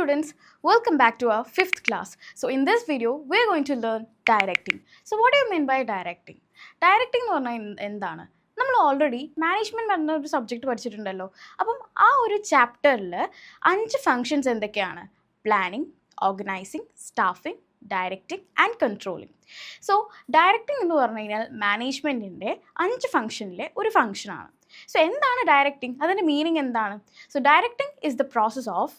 students, welcome back to our 5th class. So in this video, we're going to learn directing. So what do you mean by directing? Directing എന്ന് പറഞ്ഞാൽ എന്താണ്? നമ്മൾ already management പറഞ്ഞ ഒരു subject പഠിച്ചിട്ടുണ്ടല്ലോ. അപ്പം ആ ഒരു ചാപ്റ്ററിൽ 5 ഫങ്ഷൻസ് എന്തൊക്കെയാണ്? Planning, organising, staffing, directing and controlling. So directing എന്ന് പറഞ്ഞു കഴിഞ്ഞാൽ മാനേജ്മെൻറ്റിൻ്റെ 5 ഫങ്ഷനിലെ ഒരു ഫങ്ഷനാണ്. സോ എന്താണ് ഡയറക്റ്റിംഗ്? അതിൻ്റെ മീനിങ് എന്താണ്? So directing is the process of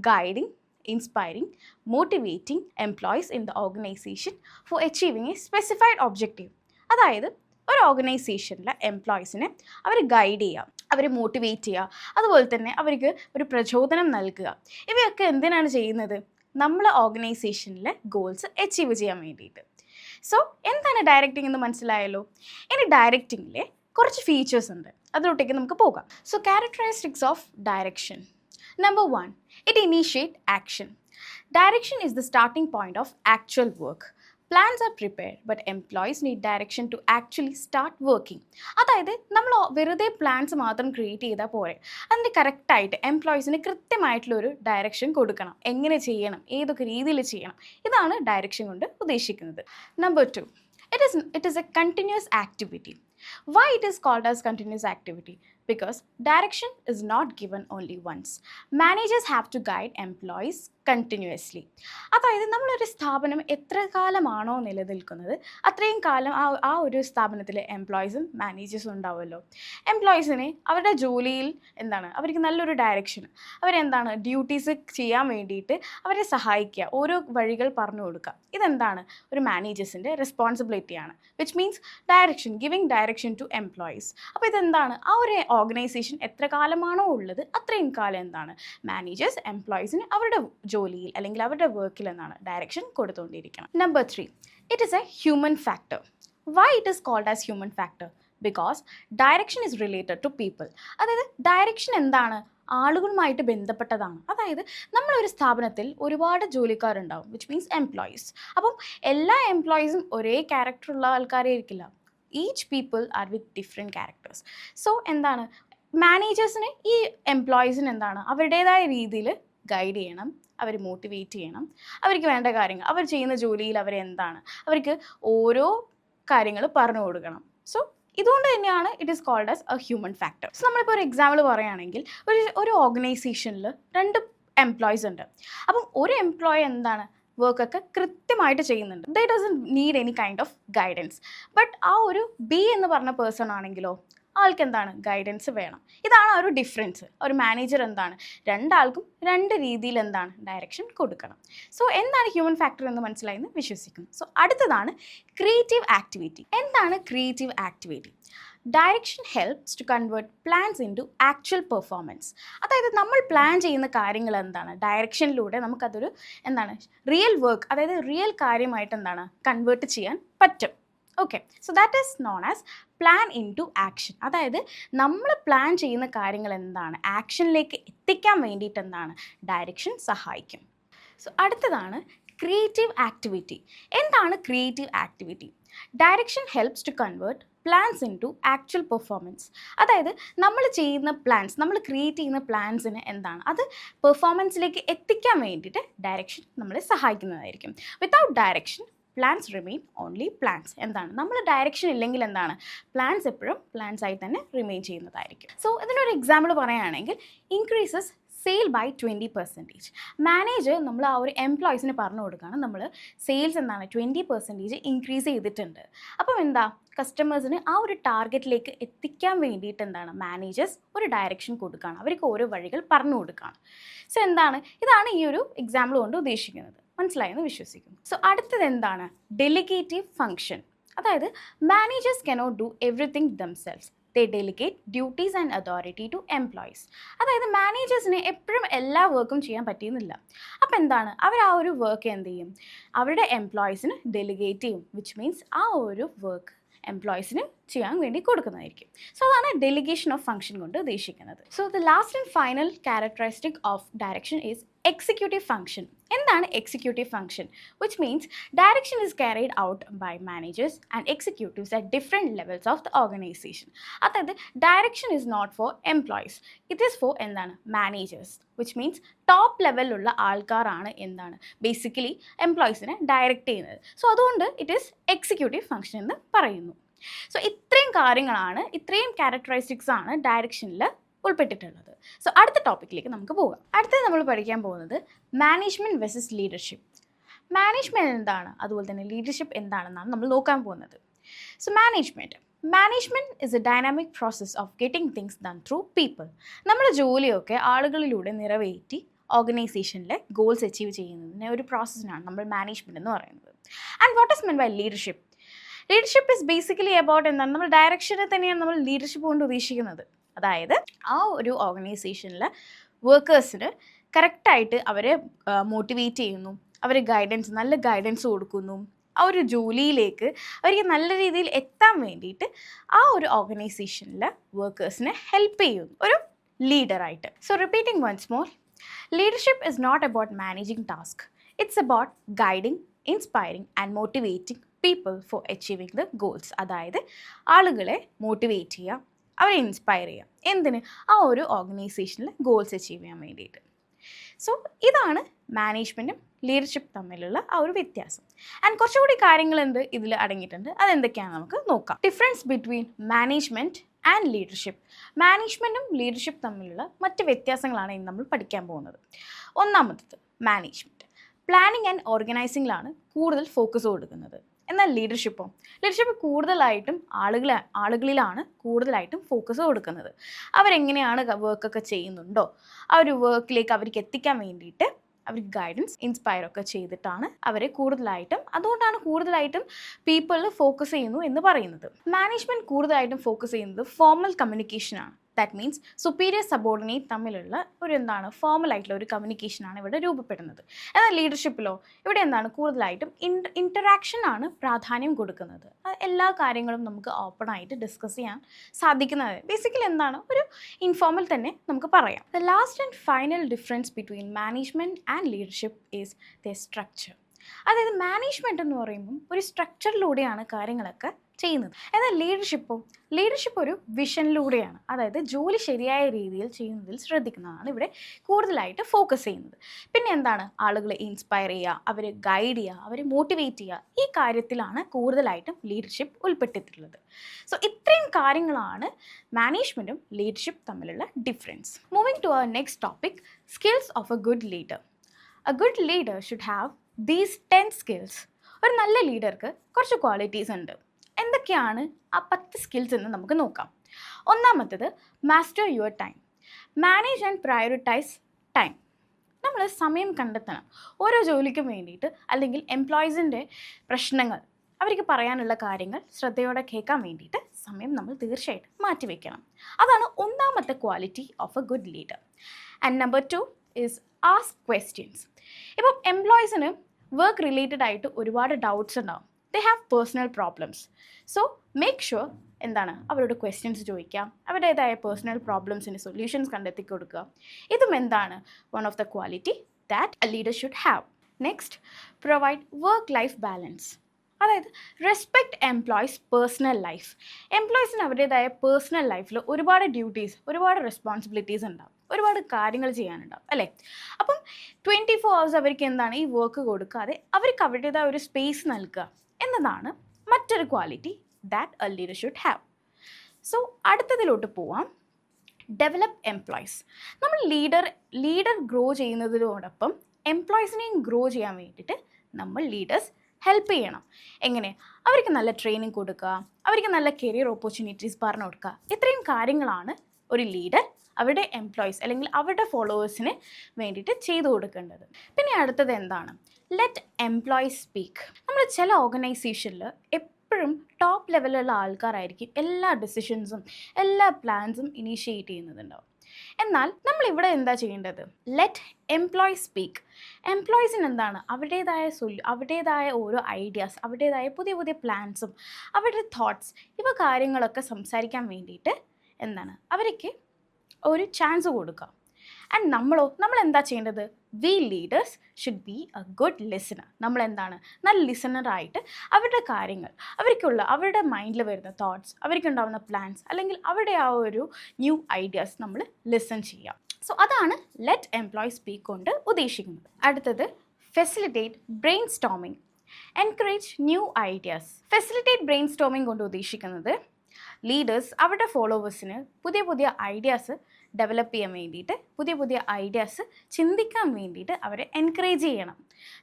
guiding, inspiring, motivating employees in the organization for achieving a specified objective. അതായത് ഒരു ഓർഗനൈസേഷനിലെ എംപ്ലോയീസിനെ അവർ ഗൈഡ് ചെയ്യുക, അവരെ മോട്ടിവേറ്റ് ചെയ്യുക, അതുപോലെ തന്നെ അവർക്ക് ഒരു പ്രചോദനം നൽകുക. ഇവയൊക്കെ എന്തിനാണ് ചെയ്യുന്നത്? നമ്മൾ ഓർഗനൈസേഷനിലെ ഗോൾസ് അച്ചീവ് ചെയ്യാൻ വേണ്ടിയിട്ട്. സോ എന്താണ് ഡയറക്റ്റിംഗ് എന്ന് മനസ്സിലായല്ലോ. ഇനി ഡയറക്റ്റിങ്ങിലെ കുറച്ച് ഫീച്ചേഴ്സ് ഉണ്ട്, അതിലോട്ടേക്ക് നമുക്ക് പോകാം. So characteristics of direction. Number 1, it initiates action. Direction is the starting point of actual work. Plans are prepared, but employees need direction to actually start working. അതായത് നമ്മൾ വെറുതെ പ്ലാൻസ് മാത്രം ക്രിയേറ്റ് ചെയ്താൽ പോരെ, അതിൻ്റെ കറക്റ്റായിട്ട് എംപ്ലോയീസിന് കൃത്യമായിട്ടുള്ളൊരു ഡയറക്ഷൻ കൊടുക്കണം. എങ്ങനെ ചെയ്യണം, ഏതൊക്കെ രീതിയിൽ ചെയ്യണം, ഇതാണ് ഡയറക്ഷൻ കൊണ്ട് ഉദ്ദേശിക്കുന്നത്. Number 2, it is a continuous activity. Why it is called as continuous activity? Because direction is not given only once. Managers have to guide employees continuously. അതായത് നമ്മളൊരു സ്ഥാപനം എത്ര കാലമാണോ നിലനിൽക്കുന്നത് അത്രയും കാലം ആ ഒരു സ്ഥാപനത്തിൽ എംപ്ലോയീസും മാനേജേഴ്സും ഉണ്ടാവുമല്ലോ. എംപ്ലോയീസിനെ അവരുടെ ജോലിയിൽ അവർക്ക് നല്ലൊരു ഡയറക്ഷൻ, അവരെന്താണ് ഡ്യൂട്ടീസ് ചെയ്യാൻ വേണ്ടിയിട്ട് അവരെ സഹായിക്കുക, ഓരോ വഴികൾ പറഞ്ഞു കൊടുക്കുക. ഇതെന്താണ് ഒരു മാനേജേഴ്സിൻ്റെ റെസ്പോൺസിബിലിറ്റിയാണ്. Which means direction, giving direction to employees. അപ്പോൾ ഇതെന്താണ്, ആ ഒരു ഓർഗനൈസേഷൻ എത്ര കാലമാണോ ഉള്ളത് അത്രയും കാലം മാനേജേഴ്സ് എംപ്ലോയീസിന് അവരുടെ ജോലിയിൽ അല്ലെങ്കിൽ അവരുടെ വർക്കിൽ direction കൊടുത്തുകൊണ്ടിരിക്കണം. Number 3, it is a human factor. Why it is called as human factor? Because direction is related to people. അതായത് ഡയറക്ഷൻ ആളുകളുമായിട്ട് ബന്ധപ്പെട്ടതാണ്. അതായത് നമ്മളൊരു സ്ഥാപനത്തിൽ ഒരുപാട് ജോലിക്കാരുണ്ടാവും, വിച്ച് മീൻസ് എംപ്ലോയീസ്. അപ്പം എല്ലാ എംപ്ലോയീസും ഒരേ ക്യാരക്ടറുള്ള ആൾക്കാരെ ആയിരിക്കില്ല. Each people are with different characters. So മാനേജേഴ്സിന് ഈ എംപ്ലോയീസിന് അവരുടേതായ രീതിയിൽ ഗൈഡ് ചെയ്യണം, അവർ മോട്ടിവേറ്റ് ചെയ്യണം, അവർക്ക് വേണ്ട കാര്യങ്ങൾ, അവർ ചെയ്യുന്ന ജോലിയിൽ അവർക്ക് ഓരോ കാര്യങ്ങൾ പറഞ്ഞു കൊടുക്കണം. സോ ഇതുകൊണ്ട് തന്നെയാണ് it is called as a human factor. So നമ്മളിപ്പോൾ ഒരു എക്സാമ്പിൾ പറയുകയാണെങ്കിൽ ഒരു ഓർഗനൈസേഷനിൽ 2 എംപ്ലോയീസ് ഉണ്ട്. അപ്പം ഒരു എംപ്ലോയി വർക്കൊക്കെ കൃത്യമായിട്ട് ചെയ്യുന്നുണ്ട്. They doesn't need any kind of guidance. But ആ ഒരു ബി എന്ന് പറഞ്ഞ പേഴ്സൺ ആണെങ്കിലോ ആൾക്ക് ഗൈഡൻസ് വേണം. ഇതാണ് ആ ഒരു ഡിഫറൻസ്. ഒരു മാനേജർ രണ്ടാൾക്കും 2 രീതിയിൽ ഡയറക്ഷൻ കൊടുക്കണം. സോ എന്താണ് ഹ്യൂമൻ ഫാക്ടർ എന്ന് മനസ്സിലായെന്ന് വിശ്വസിക്കുന്നു. സോ അടുത്തതാണ് ക്രിയേറ്റീവ് ആക്ടിവിറ്റി. എന്താണ് creative activity? Direction helps to convert plans in to actual performance. അതായത് നമ്മൾ പ്ലാൻ ചെയ്യുന്ന കാര്യങ്ങൾ ഡയറക്ഷനിലൂടെ നമുക്കതൊരു റിയൽ വർക്ക്, അതായത് റിയൽ കാര്യമായിട്ട് കൺവേർട്ട് ചെയ്യാൻ പറ്റും. Okay, so that is known as plan in to action. അതായത് നമ്മൾ പ്ലാൻ ചെയ്യുന്ന കാര്യങ്ങൾ ആക്ഷനിലേക്ക് എത്തിക്കാൻ വേണ്ടിയിട്ട് ഡയറക്ഷൻ സഹായിക്കും. സോ അടുത്തതാണ് ക്രിയേറ്റീവ് ആക്ടിവിറ്റി. എന്താണ് creative activity? Direction helps to convert plans in to actual performance. അതായത് നമ്മൾ ചെയ്യുന്ന പ്ലാൻസ്, നമ്മൾ ക്രിയേറ്റ് ചെയ്യുന്ന പ്ലാൻസിന് അത് പെർഫോമൻസിലേക്ക് എത്തിക്കാൻ വേണ്ടിയിട്ട് ഡയറക്ഷൻ നമ്മളെ സഹായിക്കുന്നതായിരിക്കും. Without direction plans remain only plans. നമ്മൾ ഡയറക്ഷൻ ഇല്ലെങ്കിൽ പ്ലാൻസ് എപ്പോഴും പ്ലാൻസ് ആയി തന്നെ റിമെയിൻ ചെയ്യുന്നതായിരിക്കും. സോ ഇതിനൊരു എക്സാമ്പിൾ പറയുകയാണെങ്കിൽ, ഇൻക്രീസസ് സെയിൽ ബൈ 20%. മാനേജർ നമ്മൾ ആ ഒരു എംപ്ലോയീസിന് പറഞ്ഞു കൊടുക്കുകയാണ്, നമ്മൾ സെയിൽസ് 20% ഇൻക്രീസ് ചെയ്തിട്ടുണ്ട്. അപ്പം കസ്റ്റമേഴ്സിന് ആ ഒരു ടാർഗറ്റിലേക്ക് എത്തിക്കാൻ വേണ്ടിയിട്ട് മാനേജേഴ്സ് ഒരു ഡയറക്ഷൻ കൊടുക്കുകയാണ്, അവർക്ക് ഓരോ വഴികൾ പറഞ്ഞു കൊടുക്കുകയാണ്. സോ ഇതാണ് ഈ ഒരു എക്സാമ്പിൾ കൊണ്ട് ഉദ്ദേശിക്കുന്നത്. മനസ്സിലായെന്ന് വിശ്വസിക്കുന്നു. സോ അടുത്തത് ഡെലിഗേറ്റീവ് ഫങ്ഷൻ. അതായത് managers cannot do everything themselves. They delegate duties and authority to employees. അതായത് മാനേജേഴ്സിന് എപ്പോഴും എല്ലാ വർക്കും ചെയ്യാൻ പറ്റിയെന്നില്ല. അപ്പം അവർ ആ ഒരു വർക്ക് അവരുടെ എംപ്ലോയീസിന് ഡെലിഗേറ്റ് ചെയ്യും. വിച്ച് മീൻസ് ആ ഒരു വർക്ക് എംപ്ലോയീസിന് ചെയ്യാൻ വേണ്ടി കൊടുക്കുന്നതായിരിക്കും. സോ അതാണ് ഡെലിഗേഷൻ ഓഫ് ഫംഗ്ഷൻ കൊണ്ട് ഉദ്ദേശിക്കുന്നത്. So the last and final characteristic of direction is executive function. എന്താണ് executive function? Which means direction is carried out by managers and executives at different levels of the organisation. അതായത് direction is not for employees, it is for എന്താണ് managers, which means top ലെവലിലുള്ള ആൾക്കാരാണ് എന്താണ് basically എംപ്ലോയീസിനെ direct ചെയ്യുന്നത്. So അതുകൊണ്ട് it is executive function എന്ന് പറയുന്നു. സോ ഇത്രയും കാര്യങ്ങളാണ്, ഇത്രയും ക്യാരക്ടറിസ്റ്റിക്സ് ആണ് ഡയറക്ഷനിൽ ഉൾപ്പെട്ടിട്ടുള്ളത്. സോ അടുത്ത ടോപ്പിക്കിലേക്ക് നമുക്ക് പോകാം. അടുത്തത് നമ്മൾ പഠിക്കാൻ പോകുന്നത് മാനേജ്മെൻറ്റ് വെസസ് ലീഡർഷിപ്പ്. മാനേജ്മെൻറ്റ് എന്താണ്, അതുപോലെ തന്നെ ലീഡർഷിപ്പ് എന്താണെന്നാണ് നമ്മൾ നോക്കാൻ പോകുന്നത്. So management is A dynamic process of getting things done through people. നമ്മുടെ ജോലിയൊക്കെ ആളുകളിലൂടെ നിറവേറ്റി ഓർഗനൈസേഷനിലെ ഗോൾസ് അച്ചീവ് ചെയ്യുന്നതിന് ഒരു പ്രോസസ്സിനാണ് നമ്മൾ മാനേജ്മെൻറ്റ് എന്ന് പറയുന്നത്. And what is mean by leadership? Leadership is basically about എന്താണ്, നമ്മൾ ഡയറക്ഷനെ തന്നെയാണ് നമ്മൾ ലീഡർഷിപ്പ് കൊണ്ട് ഉദ്ദേശിക്കുന്നത്. അതായത് ആ ഒരു ഓർഗനൈസേഷനിലെ വർക്കേഴ്സിന് കറക്റ്റായിട്ട് അവരെ മോട്ടിവേറ്റ് ചെയ്യുന്നു, അവർ നല്ല ഗൈഡൻസ് കൊടുക്കുന്നു, ആ ഒരു ജോലിയിലേക്ക് അവർക്ക് നല്ല രീതിയിൽ എത്താൻ വേണ്ടിയിട്ട് ആ ഒരു ഓർഗനൈസേഷനിലെ വർക്കേഴ്സിനെ ഹെൽപ്പ് ചെയ്യുന്നു ഒരു ലീഡറായിട്ട്. So repeating once more, leadership is not about managing task, it's about guiding, inspiring and motivating people for achieving the goals. അതായത് ആളുകളെ മോട്ടിവേറ്റ് ചെയ്യുക, അവരെ ഇൻസ്പയർ ചെയ്യുക, എന്തിന്, ആ ഒരു ഓർഗനൈസേഷനിൽ ഗോൾസ് അച്ചീവ് ചെയ്യാൻ വേണ്ടിയിട്ട്. സോ ഇതാണ് മാനേജ്മെൻറ്റും ലീഡർഷിപ്പ് തമ്മിലുള്ള ആ ഒരു വ്യത്യാസം. ആൻഡ് കുറച്ചുകൂടി കാര്യങ്ങൾ ഇതിൽ അടങ്ങിയിട്ടുണ്ട്, അതെന്തൊക്കെയാണ് നമുക്ക് നോക്കാം. Difference between management and leadership. മാനേജ്മെൻറ്റും ലീഡർഷിപ്പ് തമ്മിലുള്ള മറ്റ് വ്യത്യാസങ്ങളാണ് ഇന്ന് നമ്മൾ പഠിക്കാൻ പോകുന്നത്. ഒന്നാമത്തത് മാനേജ്മെൻറ്റ് പ്ലാനിങ് ആൻഡ് ഓർഗനൈസിങ്ങിലാണ് കൂടുതൽ ഫോക്കസ് കൊടുക്കുന്നത്. എന്നാൽ ലീഡർഷിപ്പ് കൂടുതലായിട്ടും ആളുകളിലാണ് കൂടുതലായിട്ടും ഫോക്കസ് കൊടുക്കുന്നത്. അവരെങ്ങനെയാണ് വർക്കൊക്കെ ചെയ്യുന്നുണ്ടോ ആ ഒരു വർക്കിലേക്ക് അവർക്ക് എത്തിക്കാൻ വേണ്ടിയിട്ട് അവർക്ക് ഗൈഡൻസ്, ഇൻസ്പയർ ഒക്കെ ചെയ്തിട്ടാണ് അവരെ അതുകൊണ്ടാണ് കൂടുതലായിട്ടും പീപ്പിളിൽ ഫോക്കസ് ചെയ്യുന്നു എന്ന് പറയുന്നത്. മാനേജ്മെൻറ്റ് കൂടുതലായിട്ടും ഫോക്കസ് ചെയ്യുന്നത് ഫോർമൽ കമ്മ്യൂണിക്കേഷനാണ്. ദാറ്റ് മീൻസ് സുപ്പീരിയർ സബോർഡിനേറ്റ് തമ്മിലുള്ള ഫോർമൽ ആയിട്ടുള്ള ഒരു കമ്മ്യൂണിക്കേഷനാണ് ഇവിടെ രൂപപ്പെടുന്നത്. എന്നാൽ ലീഡർഷിപ്പിലോ ഇവിടെ കൂടുതലായിട്ടും ഇൻറ്ററാക്ഷനാണ് പ്രാധാന്യം കൊടുക്കുന്നത്. എല്ലാ കാര്യങ്ങളും നമുക്ക് ഓപ്പണായിട്ട് ഡിസ്കസ് ചെയ്യാൻ സാധിക്കുന്നത്. ബേസിക്കലി ഒരു ഇൻഫോർമൽ തന്നെ നമുക്ക് പറയാം. The last and final difference between management and leadership is the structure. അതായത് മാനേജ്മെൻറ്റ് എന്ന് പറയുമ്പം ഒരു സ്ട്രക്ചറിലൂടെയാണ് കാര്യങ്ങളൊക്കെ ചെയ്യുന്നത്. എന്നാൽ ലീഡർഷിപ്പ് ഒരു വിഷനിലൂടെയാണ്. അതായത് ജോലി ശരിയായ രീതിയിൽ ചെയ്യുന്നതിൽ ശ്രദ്ധിക്കുന്നതാണ് ഇവിടെ കൂടുതലായിട്ട് ഫോക്കസ് ചെയ്യുന്നത്. പിന്നെ ആളുകളെ ഇൻസ്പയർ ചെയ്യുക, അവരെ ഗൈഡ് ചെയ്യുക, അവരെ മോട്ടിവേറ്റ് ചെയ്യുക, ഈ കാര്യത്തിലാണ് കൂടുതലായിട്ടും ലീഡർഷിപ്പ് ഉൾപ്പെട്ടിട്ടുള്ളത്. സോ ഇത്രയും കാര്യങ്ങളാണ് മാനേജ്മെൻറ്റും ലീഡർഷിപ്പ് തമ്മിലുള്ള difference. Moving to our next topic, skills of a good leader. A good leader should have these 10 skills. ഒരു നല്ല ലീഡർക്ക് കുറച്ച് ക്വാളിറ്റീസ് ഉണ്ട്. എന്തൊക്കെയാണ് ആ 10 സ്കിൽസ് എന്ന് നമുക്ക് നോക്കാം. ഒന്നാമത്തേത്, master your time. Manage and prioritize time. നമ്മൾ സമയം കണ്ടെത്തണം. ഓരോ ജോലിക്കും വേണ്ടിയിട്ട്, അല്ലെങ്കിൽ എംപ്ലോയീസിൻ്റെ പ്രശ്നങ്ങൾ, അവർക്ക് പറയാനുള്ള കാര്യങ്ങൾ ശ്രദ്ധയോടെ കേൾക്കാൻ വേണ്ടിയിട്ട് സമയം നമ്മൾ തീർച്ചയായിട്ടും മാറ്റിവെക്കണം. അതാണ് ഒന്നാമത്തെ quality of a good leader. And number 2 is ask questions. ഇപ്പം എംപ്ലോയീസിന് വർക്ക് റിലേറ്റഡ് ആയിട്ട് ഒരുപാട് ഡൗട്ട്സ് ഉണ്ടാവും. They have personal problems. So make sure അവരോട് ക്വസ്റ്റ്യൻസ് ചോദിക്കാം, അവരുടേതായ പേഴ്സണൽ പ്രോബ്ലംസിന് സൊല്യൂഷൻസ് കണ്ടെത്തി കൊടുക്കുക. ഇതും one of the quality that a leader should have. Next, provide work life balance. അതായത് റെസ്പെക്ട് എംപ്ലോയീസ് പേഴ്സണൽ ലൈഫ്. എംപ്ലോയീസിന് അവരുടേതായ പേഴ്സണൽ ലൈഫിൽ ഒരുപാട് ഡ്യൂട്ടീസ്, ഒരുപാട് റെസ്പോൺസിബിലിറ്റീസ് ഉണ്ടാവും, ഒരുപാട് കാര്യങ്ങൾ ചെയ്യാനുണ്ടാവും അല്ലേ. അപ്പം 24 hours അവർക്ക് ഈ വർക്ക് കൊടുക്കാതെ അവർക്ക് അവരുടേതായ ഒരു സ്പേസ് നൽകുക എന്നതാണ് മറ്റൊരു quality that a leader should have. So അടുത്തതിലോട്ട് പോവാം. Develop employees. നമ്മൾ ലീഡർ ഗ്രോ ചെയ്യുന്നതിനോടൊപ്പം എംപ്ലോയീസിനെയും ഗ്രോ ചെയ്യാൻ വേണ്ടിയിട്ട് നമ്മൾ ലീഡേഴ്സ് ഹെൽപ്പ് ചെയ്യണം. എങ്ങനെ? അവർക്ക് നല്ല ട്രെയിനിങ് കൊടുക്കുക, അവർക്ക് നല്ല കരിയർ ഓപ്പർച്യൂണിറ്റീസ് പറഞ്ഞു കൊടുക്കുക. ഇത്രയും കാര്യങ്ങളാണ് ഒരു ലീഡർ അവരുടെ എംപ്ലോയീസ് അല്ലെങ്കിൽ അവരുടെ ഫോളോവേഴ്സിന് വേണ്ടിയിട്ട് ചെയ്തു കൊടുക്കേണ്ടത്. പിന്നെ അടുത്തത് ലെറ്റ് എംപ്ലോയീസ് സ്പീക്ക്. നമ്മൾ ചില ഓർഗനൈസേഷനിൽ എപ്പോഴും ടോപ്പ് ലെവലിലുള്ള ആൾക്കാരായിരിക്കും എല്ലാ ഡിസിഷൻസും എല്ലാ പ്ലാൻസും ഇനീഷ്യേറ്റ് ചെയ്യുന്നുണ്ടാവും. എന്നാൽ നമ്മളിവിടെ എന്താ ചെയ്യേണ്ടത്? Let employees speak. എംപ്ലോയീസിന് എന്താണ് അവരുടേതായ ഓരോ ഐഡിയാസ്, അവരുടേതായ പുതിയ പുതിയ പ്ലാൻസും അവരുടെ തോട്ട്സ്, കാര്യങ്ങളൊക്കെ സംസാരിക്കാൻ വേണ്ടിയിട്ട് എന്താണ് അവർക്ക് ഒരു ചാൻസ് കൊടുക്കുക. ആൻഡ് നമ്മൾ എന്താ ചെയ്യേണ്ടത്? We leaders should be a good listener. നമ്മളെന്താണ് നല്ല ലിസണറായിട്ട് അവരുടെ കാര്യങ്ങൾ, അവരുടെ മൈൻഡിൽ വരുന്ന തോട്ട്സ്, അവർക്കുണ്ടാവുന്ന പ്ലാൻസ് അല്ലെങ്കിൽ അവരുടെ ആ ഒരു ന്യൂ ഐഡിയാസ് നമ്മൾ ലിസൺ ചെയ്യാം. സോ അതാണ് ലെറ്റ് എംപ്ലോയീസ് സ്പീക്ക് കൊണ്ട് ഉദ്ദേശിക്കുന്നത്. അടുത്തത് facilitate brain storming, encourage new ideas. Facilitate brainstorming കൊണ്ട് ഉദ്ദേശിക്കുന്നത് ലീഡേഴ്സ് അവരുടെ ഫോളോവേഴ്സിന് പുതിയ പുതിയ ഐഡിയാസ് ഡെവലപ്പ് ചെയ്യാൻ വേണ്ടിയിട്ട്, പുതിയ പുതിയ ഐഡിയാസ് ചിന്തിക്കാൻ വേണ്ടിയിട്ട് അവരെ എൻകറേജ് ചെയ്യണം.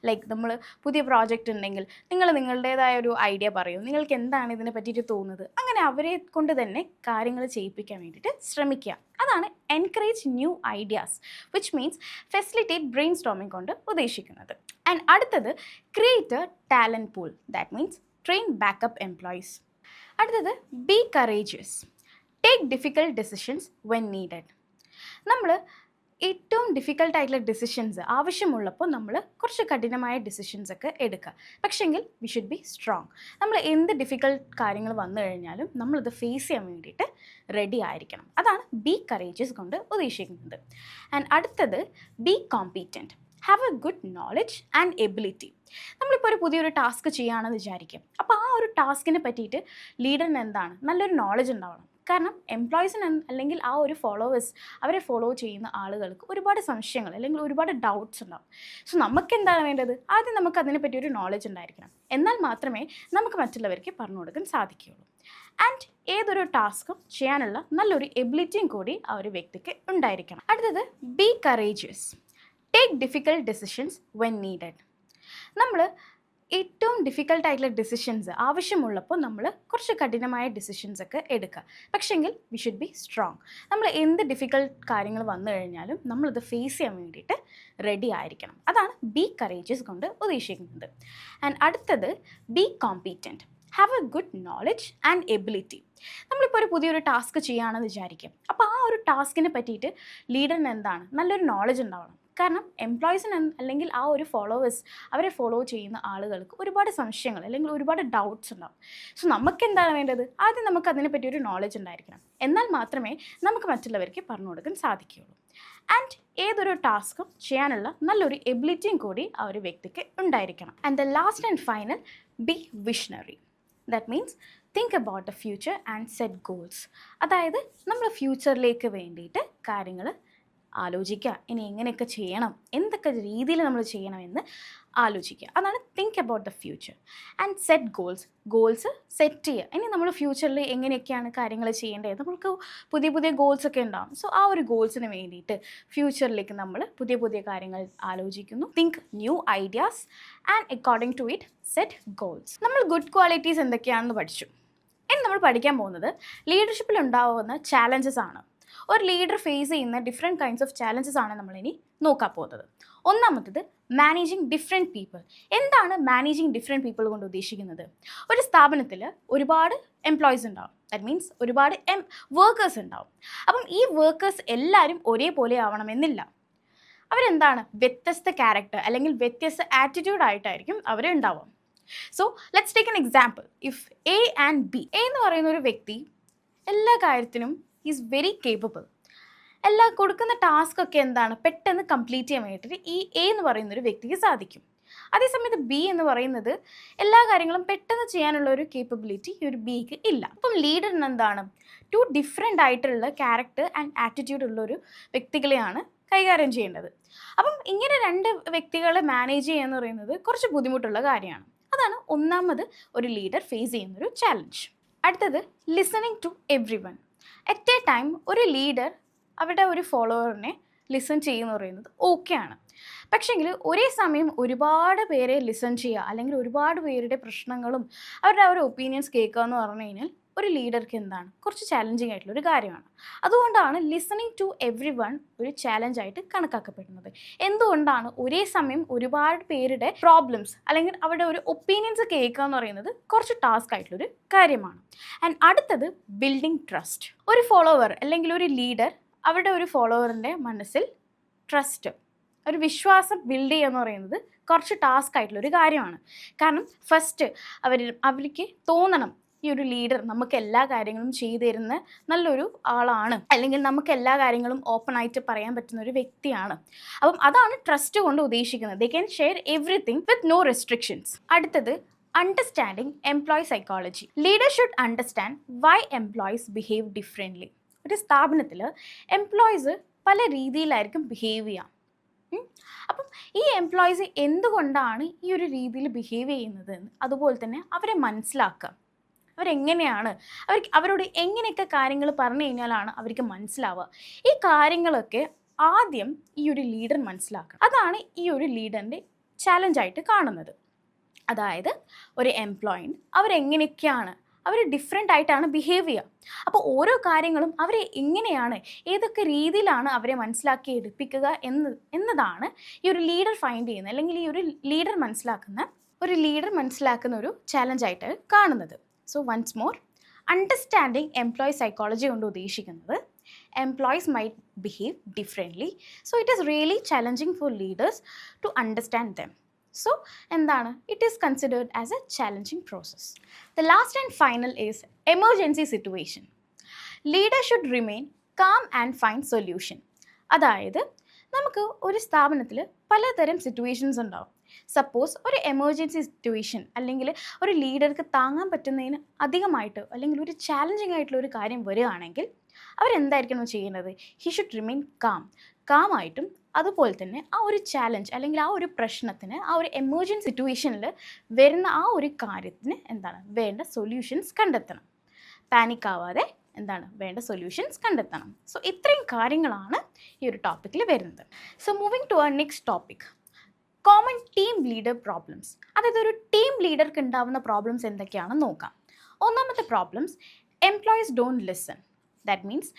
ലൈക്ക് നമ്മൾ പുതിയ പ്രോജക്റ്റ് ഉണ്ടെങ്കിൽ നിങ്ങളുടേതായ ഒരു ഐഡിയ പറയും, നിങ്ങൾക്ക് എന്താണ് ഇതിനെ പറ്റിയിട്ട് തോന്നുന്നത്, അങ്ങനെ അവരെ കൊണ്ട് തന്നെ കാര്യങ്ങൾ ചെയ്യിപ്പിക്കാൻ വേണ്ടിയിട്ട് ശ്രമിക്കുക. അതാണ് encourage new ideas, which means facilitate brainstorming കൊണ്ട് ഉദ്ദേശിക്കുന്നത്. ആൻഡ് അടുത്തത് create a talent pool, that means train backup employees. അടുത്തത് be courageous, take difficult decisions when needed. നമ്മൾ ഏറ്റവും ഡിഫിക്കൽട്ടായിട്ടുള്ള ഡിസിഷൻസ് ആവശ്യമുള്ളപ്പോൾ നമ്മൾ കുറച്ച് കഠിനമായ ഡിസിഷൻസ് ഒക്കെ എടുക്കുക. പക്ഷേങ്കിൽ വി ഷുഡ് ബി സ്ട്രോങ്. നമ്മൾ എന്ത് ഡിഫിക്കൽട്ട് കാര്യങ്ങൾ വന്നു കഴിഞ്ഞാലും നമ്മളിത് ഫേസ് ചെയ്യാൻ വേണ്ടിയിട്ട് റെഡി ആയിരിക്കണം. അതാണ് ബി കറേജിയസ് കൊണ്ട് ഉദ്ദേശിക്കുന്നത്. ആൻഡ് അടുത്തത് B competent, have A good knowledge and ability. നമ്മളിപ്പോൾ ഒരു പുതിയൊരു ടാസ്ക് ചെയ്യുകയാണെന്ന് വിചാരിക്കും. അപ്പോൾ ആ ഒരു ടാസ്കിനെ പറ്റിയിട്ട് ലീഡറിന് എന്താണ് നല്ലൊരു നോളജ് ഉണ്ടാവണം. കാരണം എംപ്ലോയീസിന് അല്ലെങ്കിൽ ആ ഒരു ഫോളോവേഴ്സ്, അവരെ ഫോളോ ചെയ്യുന്ന ആളുകൾക്ക് ഒരുപാട് സംശയങ്ങൾ അല്ലെങ്കിൽ ഒരുപാട് ഡൗട്ട്സ് ഉണ്ടാവും. സോ നമുക്ക് എന്താണ് വേണ്ടത്? ആദ്യം നമുക്ക് അതിനെപ്പറ്റി ഒരു നോളജ് ഉണ്ടായിരിക്കണം. എന്നാൽ മാത്രമേ നമുക്ക് മറ്റുള്ളവർക്ക് പറഞ്ഞു കൊടുക്കാൻ സാധിക്കുകയുള്ളൂ. ആൻഡ് ഏതൊരു ടാസ്കും ചെയ്യാനുള്ള നല്ലൊരു എബിലിറ്റിയും കൂടി ആ ഒരു വ്യക്തിക്ക് ഉണ്ടായിരിക്കണം. അടുത്തത് be courageous, take difficult decisions when needed. നമ്മൾ ഏറ്റവും ഡിഫിക്കൽട്ടായിട്ടുള്ള ഡിസിഷൻസ് ആവശ്യമുള്ളപ്പോൾ നമ്മൾ കുറച്ച് കഠിനമായ ഡിസിഷൻസ് ഒക്കെ എടുക്കുക. പക്ഷേങ്കിൽ വി ഷുഡ് ബി സ്ട്രോങ്. നമ്മൾ എന്ത് ഡിഫിക്കൽട്ട് കാര്യങ്ങൾ വന്നു കഴിഞ്ഞാലും നമ്മളിത് ഫേസ് ചെയ്യാൻ വേണ്ടിയിട്ട് റെഡി ആയിരിക്കണം. അതാണ് ബി കറേജിയസ് കൊണ്ട് ഉദ്ദേശിക്കുന്നത്. ആൻഡ് അടുത്തത് B competent, have A good knowledge and ability. നമ്മളിപ്പോൾ ഒരു പുതിയൊരു ടാസ്ക് ചെയ്യുകയാണെന്ന് വിചാരിക്കും. അപ്പോൾ ആ ഒരു ടാസ്കിനെ പറ്റിയിട്ട് ലീഡറിന് എന്താണ് നല്ലൊരു നോളജ് ഉണ്ടാവണം. കാരണം എംപ്ലോയീസിന് അല്ലെങ്കിൽ ആ ഒരു ഫോളോവേഴ്സ്, അവരെ ഫോളോ ചെയ്യുന്ന ആളുകൾക്ക് ഒരുപാട് സംശയങ്ങൾ അല്ലെങ്കിൽ ഒരുപാട് ഡൗട്ട്സ് ഉണ്ടാവും. സോ നമുക്ക് എന്താണ് വേണ്ടത്? ആദ്യം നമുക്ക് അതിനെപ്പറ്റി ഒരു നോളജ് ഉണ്ടായിരിക്കണം. എന്നാൽ മാത്രമേ നമുക്ക് മറ്റുള്ളവർക്ക് പറഞ്ഞു കൊടുക്കാൻ സാധിക്കുകയുള്ളൂ. ആൻഡ് ഏതൊരു ടാസ്കും ചെയ്യാനുള്ള നല്ലൊരു എബിലിറ്റിയും കൂടി ആ ഒരു വ്യക്തിക്ക് ഉണ്ടായിരിക്കണം. And the last and final, B visionary. That means think about the future and set goals. അതായത് നമ്മൾ ഫ്യൂച്ചറിലേക്ക് വേണ്ടിയിട്ട് കാര്യങ്ങൾ ആലോചിക്കുക. ഇനി എങ്ങനെയൊക്കെ ചെയ്യണം, എന്തൊക്കെ രീതിയിൽ നമ്മൾ ചെയ്യണമെന്ന് ആലോചിക്കുക. അതാണ് think about the future. And set goals set ചെയ്യുക. ഇനി നമ്മൾ ഫ്യൂച്ചറിൽ എങ്ങനെയൊക്കെയാണ് കാര്യങ്ങൾ ചെയ്യേണ്ടത്, നമുക്ക് പുതിയ പുതിയ ഗോൾസൊക്കെ ഉണ്ടാകും. സോ ആ ഒരു ഗോൾസിന് വേണ്ടിയിട്ട് ഫ്യൂച്ചറിലേക്ക് നമ്മൾ പുതിയ പുതിയ കാര്യങ്ങൾ ആലോചിക്കുന്നു. Think new ideas and according to it set goals. നമ്മൾ ഗുഡ് ക്വാളിറ്റീസ് എന്തൊക്കെയാണെന്ന് പഠിച്ചു. ഇനി നമ്മൾ പഠിക്കാൻ പോകുന്നത് ലീഡർഷിപ്പിൽ ഉണ്ടാവുന്ന ചാലഞ്ചസ് ആണ്. ഒരു ലീഡർ ഫേസ് ചെയ്യുന്ന ഡിഫറെൻറ്റ് കൈൻഡ്സ് ഓഫ് ചാലഞ്ചസ് ആണ് നമ്മളിനി നോക്കാൻ പോകുന്നത്. ഒന്നാമത്തത് മാനേജിങ് ഡിഫറെൻറ്റ് പീപ്പിൾ. എന്താണ് മാനേജിങ് ഡിഫറെൻറ്റ് പീപ്പിൾ കൊണ്ട് ഉദ്ദേശിക്കുന്നത്? ഒരു സ്ഥാപനത്തിൽ ഒരുപാട് എംപ്ലോയീസ് ഉണ്ടാവും. ദാറ്റ് മീൻസ് ഒരുപാട് വർക്കേഴ്സ് ഉണ്ടാവും. അപ്പം ഈ വർക്കേഴ്സ് എല്ലാവരും ഒരേപോലെ ആവണമെന്നില്ല. അവരെന്താണ് വ്യത്യസ്ത ക്യാരക്ടർ അല്ലെങ്കിൽ വ്യത്യസ്ത ആറ്റിറ്റ്യൂഡായിട്ടായിരിക്കും അവർ ഉണ്ടാവുക. So let's take an example. If A and B, A എന്ന് പറയുന്ന ഒരു വ്യക്തി എല്ലാ കാര്യത്തിനും ഈസ് വെരി കേപ്പബിൾ. കൊടുക്കുന്ന ടാസ്ക് ഒക്കെ എന്താണ് പെട്ടെന്ന് കംപ്ലീറ്റ് ചെയ്യാൻ വേണ്ടിയിട്ട് ഈ എ എന്ന് പറയുന്ന ഒരു വ്യക്തിക്ക് സാധിക്കും. അതേസമയത്ത് ബി എന്ന് പറയുന്നത് എല്ലാ കാര്യങ്ങളും പെട്ടെന്ന് ചെയ്യാനുള്ള ഒരു കേപ്പബിലിറ്റി ഈ ഒരു ബിക്ക് ഇല്ല. അപ്പം ലീഡറിന് എന്താണ് ടു ഡിഫറെൻ്റ് ആയിട്ടുള്ള ക്യാരക്ടർ ആൻഡ് ആറ്റിറ്റ്യൂഡ് ഉള്ള ഒരു വ്യക്തികളെയാണ് കൈകാര്യം ചെയ്യേണ്ടത്. അപ്പം ഇങ്ങനെ രണ്ട് വ്യക്തികളെ മാനേജ് ചെയ്യുക എന്ന് പറയുന്നത് കുറച്ച് ബുദ്ധിമുട്ടുള്ള കാര്യമാണ്. അതാണ് ഒന്നാമത് ഒരു ലീഡർ ഫേസ് ചെയ്യുന്നൊരു ചാലഞ്ച്. അടുത്തത് listening to everyone. At a time ഒരു ലീഡർ അവരുടെ ഒരു ഫോളോവറിനെ ലിസൺ ചെയ്യുമെന്ന് പറയുന്നത് ഓക്കെയാണ്. പക്ഷേങ്കിൽ ഒരേ സമയം ഒരുപാട് പേരെ ലിസൺ ചെയ്യുക അല്ലെങ്കിൽ ഒരുപാട് പേരുടെ പ്രശ്നങ്ങളും അവരുടെ ആ ഒരു ഒപ്പീനിയൻസ് കേൾക്കുക എന്ന് പറഞ്ഞു കഴിഞ്ഞാൽ ഒരു ലീഡർക്ക് എന്താണ് കുറച്ച് ചാലഞ്ചിങ് ആയിട്ടുള്ളൊരു കാര്യമാണ്. അതുകൊണ്ടാണ് ലിസണിങ് ടു എവ്രി വൺ ഒരു ചാലഞ്ചായിട്ട് കണക്കാക്കപ്പെടുന്നത്. എന്തുകൊണ്ടാണ് ഒരേ സമയം ഒരുപാട് പേരുടെ പ്രോബ്ലംസ് അല്ലെങ്കിൽ അവരുടെ ഒരു ഒപ്പീനിയൻസ് കേൾക്കുക എന്ന് പറയുന്നത് കുറച്ച് ടാസ്ക് ആയിട്ടുള്ളൊരു കാര്യമാണ്. ആൻഡ് അടുത്തത് ബിൽഡിംഗ് ട്രസ്റ്റ്. ഒരു ഫോളോവർ അല്ലെങ്കിൽ ഒരു ലീഡർ അവരുടെ ഒരു ഫോളോവറിൻ്റെ മനസ്സിൽ ട്രസ്റ്റ്, ഒരു വിശ്വാസം ബിൽഡ് ചെയ്യുക എന്ന് പറയുന്നത് കുറച്ച് ടാസ്ക് ആയിട്ടുള്ളൊരു കാര്യമാണ്. കാരണം ഫസ്റ്റ് അവർക്ക് തോന്നണം ഈ ഒരു ലീഡർ നമുക്ക് എല്ലാ കാര്യങ്ങളും ചെയ്തു തരുന്ന നല്ലൊരു ആളാണ്, അല്ലെങ്കിൽ നമുക്ക് എല്ലാ കാര്യങ്ങളും ഓപ്പൺ ആയിട്ട് പറയാൻ പറ്റുന്ന ഒരു വ്യക്തിയാണ്. അപ്പം അതാണ് ട്രസ്റ്റ് കൊണ്ട് ഉദ്ദേശിക്കുന്നത്. They can share everything with no restrictions. അടുത്തത് understanding employee psychology. Leader should understand why employees behave differently. ഒരു സ്ഥാപനത്തിൽ എംപ്ലോയീസ് പല രീതിയിലായിരിക്കും ബിഹേവ് ചെയ്യുക. അപ്പം ഈ എംപ്ലോയീസ് എന്തുകൊണ്ടാണ് ഈ ഒരു രീതിയിൽ ബിഹേവ് ചെയ്യുന്നത്, അതുപോലെ തന്നെ അവരെ മനസ്സിലാക്കുക. അവരെങ്ങനെയാണ്, അവരോട് എങ്ങനെയൊക്കെ കാര്യങ്ങൾ പറഞ്ഞു കഴിഞ്ഞാലാണ് അവർക്ക് മനസ്സിലാവുക. ഈ കാര്യങ്ങളൊക്കെ ആദ്യം ഈ ഒരു ലീഡർ മനസ്സിലാക്കണം. അതാണ് ഈ ഒരു ലീഡറിൻ്റെ ചാലഞ്ചായിട്ട് കാണുന്നത്. അതായത് ഒരു എംപ്ലോയിൻ അവരെങ്ങനെയൊക്കെയാണ്, അവർ ഡിഫറെൻ്റ് ആയിട്ടാണ് ബിഹേവ് ചെയ്യുക. അപ്പോൾ ഓരോ കാര്യങ്ങളും അവരെ എങ്ങനെയാണ്, ഏതൊക്കെ രീതിയിലാണ് അവരെ മനസ്സിലാക്കി എടുപ്പിക്കുക എന്നതാണ് ഈ ഒരു ലീഡർ ഫൈൻഡ് ചെയ്യുന്നത്, അല്ലെങ്കിൽ ഈ ഒരു ലീഡർ മനസ്സിലാക്കുന്ന ഒരു ചാലഞ്ചായിട്ട് കാണുന്നത്. So once more, understanding employee psychology കൊണ്ട് ഉദ്ദേശിക്കുന്നത് employees might behave differently. So it is really challenging for leaders to understand them. So, it is considered as a challenging process. The last and final is emergency situation. Leader should remain calm and find solution. അതായത് നമുക്ക് ഒരു സ്ഥാപനത്തിൽ പലതരം situations ഉണ്ടാവും. Suppose ഒരു emergency situation, അല്ലെങ്കിൽ ഒരു ലീഡർക്ക് താങ്ങാൻ പറ്റുന്നതിന് അധികമായിട്ട് അല്ലെങ്കിൽ ഒരു ചാലഞ്ചിങ് ആയിട്ടുള്ള ഒരു കാര്യം വരികയാണെങ്കിൽ അവരെന്തായിരിക്കണം ചെയ്യുന്നത്? ഹി ഷുഡ് റിമെയിൻ കാമായിട്ടും അതുപോലെ തന്നെ ആ ഒരു ചാലഞ്ച് അല്ലെങ്കിൽ ആ ഒരു പ്രശ്നത്തിന്, ആ ഒരു എമർജൻസി സിറ്റുവേഷനിൽ വരുന്ന ആ ഒരു കാര്യത്തിന് വേണ്ട സൊല്യൂഷൻസ് കണ്ടെത്തണം. പാനിക് ആവാതെ വേണ്ട സൊല്യൂഷൻസ് കണ്ടെത്തണം. സോ ഇത്രയും കാര്യങ്ങളാണ് ഈ ഒരു ടോപ്പിക്കിൽ വരുന്നത്. So moving to our next topic, common team leader problems. അതായത് ഒരു ടീം ലീഡർക്ക് ഉണ്ടാവുന്ന പ്രോബ്ലംസ് എന്തൊക്കെയാണെന്ന് നോക്കാം. ഒന്നാമത്തെ problems, employees don't listen. That means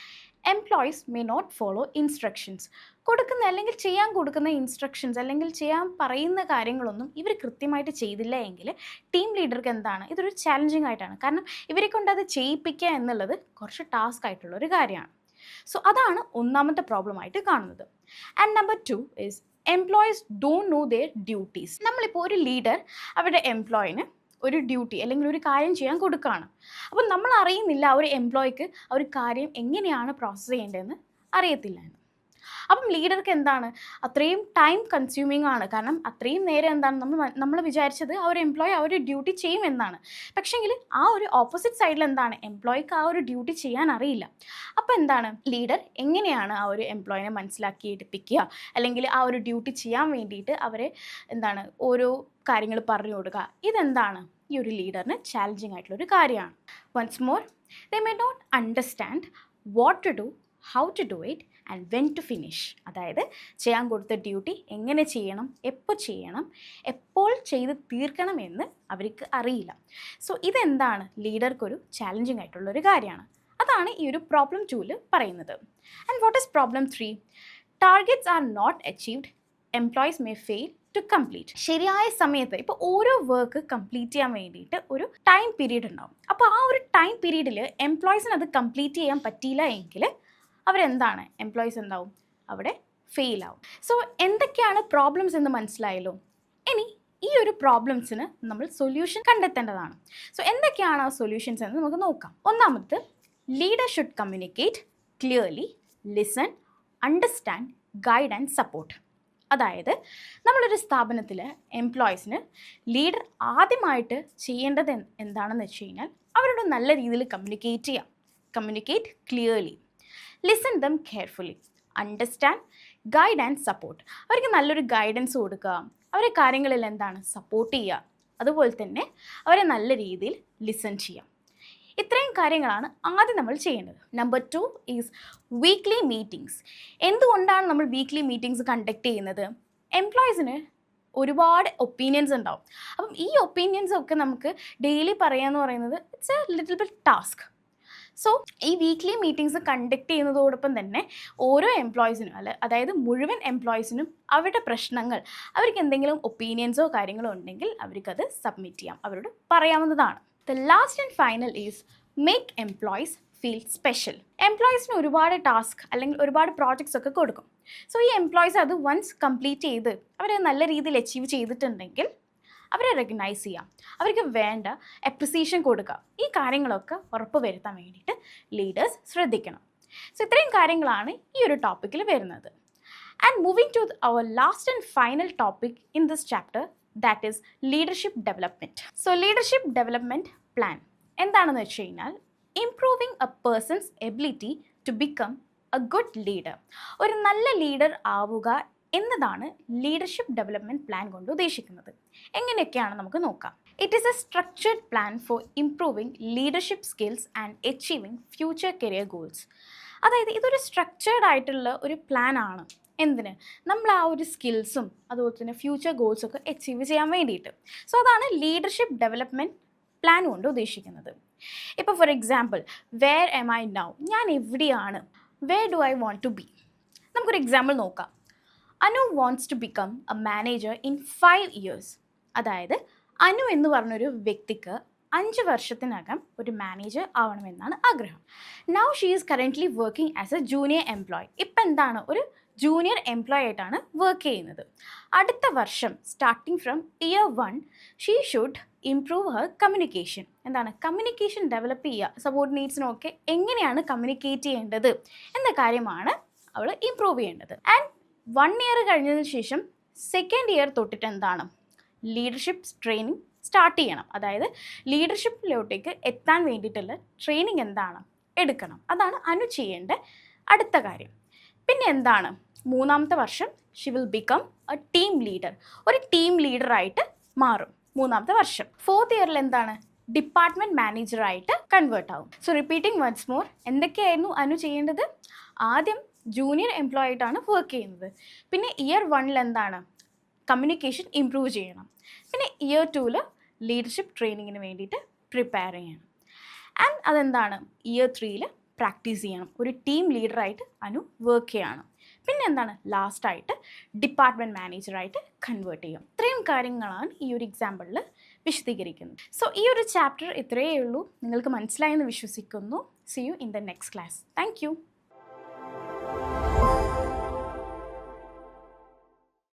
employees may not follow instructions. അല്ലെങ്കിൽ ചെയ്യാൻ കൊടുക്കുന്ന ഇൻസ്ട്രക്ഷൻസ് അല്ലെങ്കിൽ ചെയ്യാൻ പറയുന്ന കാര്യങ്ങളൊന്നും ഇവർ കൃത്യമായിട്ട് ചെയ്തില്ല എങ്കിൽ ടീം ലീഡർക്ക് ഇതൊരു ചാലഞ്ചിങ് ആയിട്ടാണ്. കാരണം ഇവരെ കൊണ്ട് അത് ചെയ്യിപ്പിക്കുക എന്നുള്ളത് കുറച്ച് ടാസ്ക് ആയിട്ടുള്ളൊരു കാര്യമാണ്. സോ അതാണ് ഒന്നാമത്തെ പ്രോബ്ലമായിട്ട് കാണുന്നത്. And number 2 is employees don't know there duties. നമ്മളിപ്പോൾ ഒരു ലീഡർ അവരുടെ എംപ്ലോയിന് ഒരു ഡ്യൂട്ടി അല്ലെങ്കിൽ ഒരു കാര്യം ചെയ്യാൻ കൊടുക്കുകയാണ്. അപ്പം നമ്മൾ അറിയുന്നില്ല ആ ഒരു എംപ്ലോയിക്ക് ആ ഒരു കാര്യം എങ്ങനെയാണ് പ്രോസസ്സ് ചെയ്യേണ്ടതെന്ന് അറിയത്തില്ല. അപ്പം ലീഡർക്ക് അത്രയും ടൈം കൺസ്യൂമിങ് ആണ്. കാരണം അത്രയും നേരം നമ്മൾ വിചാരിച്ചത് ആ ഒരു എംപ്ലോയി ആ ഒരു ഡ്യൂട്ടി ചെയ്യുമെന്നാണ്. പക്ഷേങ്കിൽ ആ ഒരു ഓപ്പോസിറ്റ് സൈഡിൽ എംപ്ലോയിക്ക് ആ ഒരു ഡ്യൂട്ടി ചെയ്യാൻ അറിയില്ല. അപ്പോൾ ലീഡർ എങ്ങനെയാണ് ആ ഒരു എംപ്ലോയിനെ മനസ്സിലാക്കി എടുപ്പിക്കുക, അല്ലെങ്കിൽ ആ ഒരു ഡ്യൂട്ടി ചെയ്യാൻ വേണ്ടിയിട്ട് അവരെ ഓരോ കാര്യങ്ങൾ പറഞ്ഞു കൊടുക്കുക. ഈ ഒരു ലീഡറിന് ചാലഞ്ചിങ് ആയിട്ടുള്ളൊരു കാര്യമാണ്. Once more, they may not understand what to do, how to do it and when to finish. അതായത് ചെയ്യാൻ കൊടുത്ത ഡ്യൂട്ടി എങ്ങനെ ചെയ്യണം, എപ്പോൾ ചെയ്യണം, എപ്പോൾ ചെയ്ത് തീർക്കണം എന്ന് അവർക്ക് അറിയില്ല. സോ ലീഡർക്കൊരു ചാലഞ്ചിങ് ആയിട്ടുള്ളൊരു കാര്യമാണ്. അതാണ് ഈ ഒരു പ്രോബ്ലം 2 പറയുന്നത്. And what is problem 3? Targets are not achieved, employees may fail to complete. ശരിയായ സമയത്ത് ഇപ്പോൾ ഓരോ വർക്ക് കംപ്ലീറ്റ് ചെയ്യാൻ വേണ്ടിയിട്ട് ഒരു ടൈം പീരീഡ് ഉണ്ടാവും. അപ്പോൾ ആ ഒരു ടൈം പീരീഡിൽ എംപ്ലോയീസിന് അത് കംപ്ലീറ്റ് ചെയ്യാൻ പറ്റിയില്ല എങ്കിൽ എംപ്ലോയീസ് അവിടെ ഫെയിൽ ആവും. സോ എന്തൊക്കെയാണ് പ്രോബ്ലംസ് എന്ന് മനസ്സിലായല്ലോ. ഇനി ഈ ഒരു പ്രോബ്ലംസിന് നമ്മൾ സൊല്യൂഷൻ കണ്ടെത്തേണ്ടതാണ്. സോ എന്തൊക്കെയാണ് ആ സൊല്യൂഷൻസ് എന്ന് നമുക്ക് നോക്കാം. ഒന്നാമത്, leader should communicate clearly, listen, understand, guide and support. അതായത് നമ്മളൊരു സ്ഥാപനത്തിൽ എംപ്ലോയീസിന് ലീഡർ ആദ്യമായിട്ട് ചെയ്യേണ്ടത് എന്താണെന്ന് വെച്ച് കഴിഞ്ഞാൽ അവരോട് നല്ല രീതിയിൽ communicate clearly, listen dum carefully, understand, guide and support. അവർക്ക് നല്ലൊരു ഗൈഡൻസ് കൊടുക്കുക, അവരെ കാര്യങ്ങളിൽ സപ്പോർട്ട് ചെയ്യുക, അതുപോലെ തന്നെ അവരെ നല്ല രീതിയിൽ ലിസൺ ചെയ്യുക. ഇത്രയും കാര്യങ്ങളാണ് ആദ്യം നമ്മൾ ചെയ്യേണ്ടത്. Number 2 is weekly meetings. എന്തുകൊണ്ടാണ് നമ്മൾ വീക്ക്ലി മീറ്റിംഗ്സ് കണ്ടക്ട് ചെയ്യുന്നത്? എംപ്ലോയീസിന് ഒരുപാട് ഒപ്പീനിയൻസ് ഉണ്ടാവും. അപ്പം ഈ ഒപ്പീനിയൻസ് ഒക്കെ നമുക്ക് ഡെയിലി പറയാമെന്ന് പറയുന്നത് it's A little bit task. So ഈ വീക്ക്ലി മീറ്റിംഗ്സ് കണ്ടക്ട് ചെയ്യുന്നതോടൊപ്പം തന്നെ ഓരോ എംപ്ലോയീസിനും അതായത് മുഴുവൻ എംപ്ലോയീസിനും അവരുടെ പ്രശ്നങ്ങൾ, അവർക്ക് എന്തെങ്കിലും ഒപ്പീനിയൻസോ കാര്യങ്ങളോ ഉണ്ടെങ്കിൽ അവർക്കത് സബ്മിറ്റ് ചെയ്യാം, അവരോട് പറയാവുന്നതാണ്. The last and final is make employees feel special. എംപ്ലോയീസിന് ഒരുപാട് ടാസ്ക് അല്ലെങ്കിൽ ഒരുപാട് പ്രോജക്ട്സ് ഒക്കെ കൊടുക്കും. സോ ഈ എംപ്ലോയീസ് അത് വൺസ് കംപ്ലീറ്റ് ചെയ്ത് അവർ നല്ല രീതിയിൽ അച്ചീവ് ചെയ്തിട്ടുണ്ടെങ്കിൽ അവരെ റെക്കഗ്നൈസ് ചെയ്യാം, അവർക്ക് വേണ്ട അപ്രിസിയേഷൻ കൊടുക്കുക. ഈ കാര്യങ്ങളൊക്കെ ഉറപ്പ് വരുത്താൻ വേണ്ടിയിട്ട് ലീഡേഴ്സ് ശ്രദ്ധിക്കണം. സോ ഇത്രയും കാര്യങ്ങളാണ് ഈ ഒരു ടോപ്പിക്കിൽ വരുന്നത്. And moving to our last and final topic in this chapter, that is leadership development. So leadership development plan എന്താണെന്ന് വെച്ച് കഴിഞ്ഞാൽ improving a person's ability to become a good leader. ഒരു നല്ല ലീഡർ ആവുക എന്നതാണ് ലീഡർഷിപ്പ് ഡെവലപ്മെൻറ്റ് പ്ലാൻ കൊണ്ട് ഉദ്ദേശിക്കുന്നത്. എങ്ങനെയൊക്കെയാണ് നമുക്ക് നോക്കാം. It is A structured plan for improving leadership skills and achieving future career goals. അതായത് ഇതൊരു സ്ട്രക്ചേർഡ് ആയിട്ടുള്ള ഒരു പ്ലാൻ ആണ്. എന്തിന്? നമ്മൾ ആ ഒരു സ്കിൽസും അതുപോലെ തന്നെ ഫ്യൂച്ചർ ഗോൾസൊക്കെ അച്ചീവ് ചെയ്യാൻ വേണ്ടിയിട്ട്. സോ അതാണ് ലീഡർഷിപ്പ് ഡെവലപ്മെൻറ്റ് പ്ലാൻ കൊണ്ട് ഉദ്ദേശിക്കുന്നത്. ഇപ്പോൾ for example, where am I now, ഞാൻ എവിടെയാണ്, where do I want to be. നമുക്കൊരു എക്സാമ്പിൾ നോക്കാം. Anu wants to become a manager in 5 years. അതായത് അനു എന്ന് പറഞ്ഞൊരു വ്യക്തിക്ക് 5 വർഷത്തിനകം ഒരു മാനേജർ ആവണമെന്നാണ് ആഗ്രഹം. Now she is currently working as A junior employee. ഇപ്പം എന്താണ്, ഒരു ജൂനിയർ എംപ്ലോയി ആയിട്ടാണ് വർക്ക് ചെയ്യുന്നത്. അടുത്ത വർഷം starting from year 1 she should improve Har communication. എന്താണ് കമ്മ്യൂണിക്കേഷൻ ഡെവലപ്പ് ചെയ്യുക, സബോർഡിനേറ്റ്സിനൊക്കെ എങ്ങനെയാണ് കമ്മ്യൂണിക്കേറ്റ് ചെയ്യേണ്ടത് എന്ന കാര്യമാണ് അവൾ ഇംപ്രൂവ് ചെയ്യേണ്ടത്. ആൻഡ് 1 year കഴിഞ്ഞതിന് ശേഷം 2nd year തൊട്ടിട്ട് എന്താണ് ലീഡർഷിപ്പ് ട്രെയിനിങ് സ്റ്റാർട്ട് ചെയ്യണം. അതായത് ലീഡർഷിപ്പിലോട്ടേക്ക് എത്താൻ വേണ്ടിയിട്ടുള്ള ട്രെയിനിങ് എന്താണ് എടുക്കണം. അതാണ് അനു ചെയ്യേണ്ട അടുത്ത കാര്യം. പിന്നെ എന്താണ് 3ാമത്തെ വർഷം she will become A team leader. ഒരു ടീം ലീഡറായിട്ട് മാറും 3ാമത്തെ വർഷം. 4th year എന്താണ് ഡിപ്പാർട്ട്മെൻറ്റ് മാനേജറായിട്ട് കൺവേർട്ട് ആവും. സോ റിപ്പീറ്റിംഗ് വൺസ് മോർ, എന്തൊക്കെയായിരുന്നു അനു ചെയ്യേണ്ടത്? ആദ്യം ജൂനിയർ എംപ്ലോയി ആയിട്ടാണ് വർക്ക് ചെയ്യുന്നത്. പിന്നെ ഇയർ 1 എന്താണ് കമ്മ്യൂണിക്കേഷൻ ഇംപ്രൂവ് ചെയ്യണം. പിന്നെ ഇയർ 2 ലീഡർഷിപ്പ് ട്രെയിനിങ്ങിന് വേണ്ടിയിട്ട് പ്രിപ്പയർ ചെയ്യണം. ആൻഡ് അതെന്താണ് ഇയർ 3 പ്രാക്ടീസ് ചെയ്യണം. ഒരു ടീം ലീഡറായിട്ട് അനു വർക്ക് ചെയ്യണം. പിന്നെ എന്താണ് ലാസ്റ്റായിട്ട് ഡിപ്പാർട്ട്മെൻറ്റ് മാനേജറായിട്ട് കൺവേർട്ട് ചെയ്യും. ഇത്രയും കാര്യങ്ങളാണ് ഈ ഒരു എക്സാമ്പിളിൽ വിശദീകരിക്കുന്നത്. സോ ഈ ഒരു ചാപ്റ്റർ ഇത്രയേ ഉള്ളൂ. നിങ്ങൾക്ക് മനസ്സിലായെന്ന് വിശ്വസിക്കുന്നു. C you in the next class. Thank you.